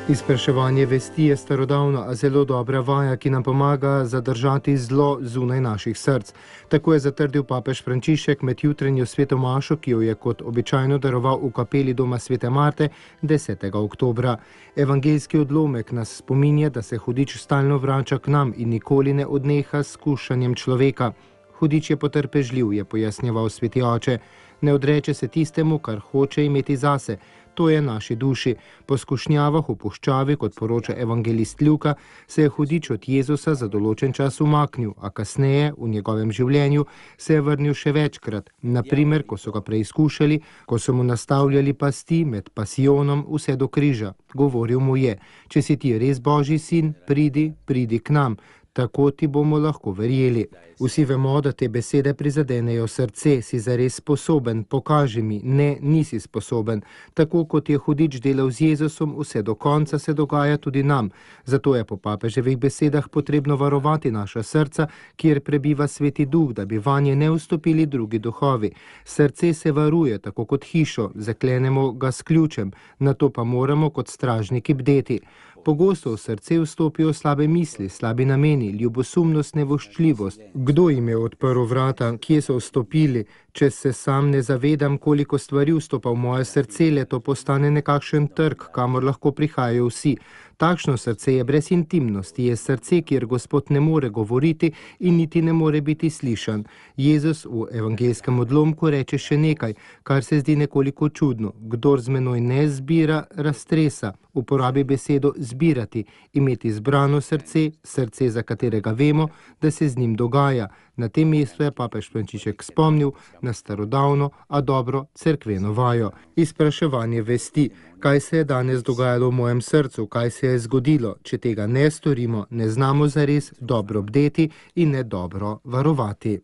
Izpraševanje vesti je starodavna, a zelo dobra vaja, ki nam pomaga zadržati zlo zunaj naših src. Tako je zatrdil papež Frančišek med jutranjo sveto mašo, ki jo je kot običajno daroval v kapeli doma svete Marte 10. oktobra. Evangeljski odlomek nas spominja, da se hudič stalno vrača k nam in nikoli ne odneha s skušanjem človeka. Hudič je potrpežljiv, je pojasnjeval sveti oče. Ne odreče se tistemu, kar hoče imeti zase, to je naši duši. Po skušnjavah v puščavi, kot poroča evangelist Luka, se je hudič od Jezusa za določen čas umaknil, a kasneje v njegovem življenju se je vrnil še večkrat. Naprimer, ko so ga preizkušali, ko so mu nastavljali pasti med pasijonom vse do križa. Govoril mu je: če si ti res Božji sin, pridi k nam. Tako ti bomo lahko verjeli. Vsi vemo, da te besede prizadenejo srce, si zares sposoben, pokaži mi, ne, nisi sposoben. Tako kot je hudič delal z Jezusom, vse do konca se dogaja tudi nam. Zato je po papeževih besedah potrebno varovati naša srca, kjer prebiva sveti duh, da bi vanje ne vstopili drugi duhovi. Srce se varuje, tako kot hišo, zaklenemo ga s ključem, nato pa moramo kot stražniki bdeti. Pogosto v srce vstopijo slabe misli, slabi nameni, ljubosumnost, nevoščljivost. Kdo jim je odprl vrata, kje so vstopili? Če se sam ne zavedam, koliko stvari vstopa v moje srce, le to postane nekakšen trg, kamor lahko prihajajo vsi. Takšno srce je brez intimnosti, je srce, kjer Gospod ne more govoriti in niti ne more biti slišan. Jezus v evangeljskem odlomku reče še nekaj, kar se zdi nekoliko čudno. Kdor z menoj ne zbira, raztresa. Uporabi besedo zbirati, imeti zbrano srce, srce, za katerega vemo, da se z njim dogaja. Na tem mestu je papež Frančišek spomnil na starodavno, a dobro cerkveno vajo. Izpraševanje vesti, kaj se je danes dogajalo v mojem srcu, kaj se je zgodilo. Če tega ne storimo, ne znamo zares dobro bdeti in ne dobro varovati.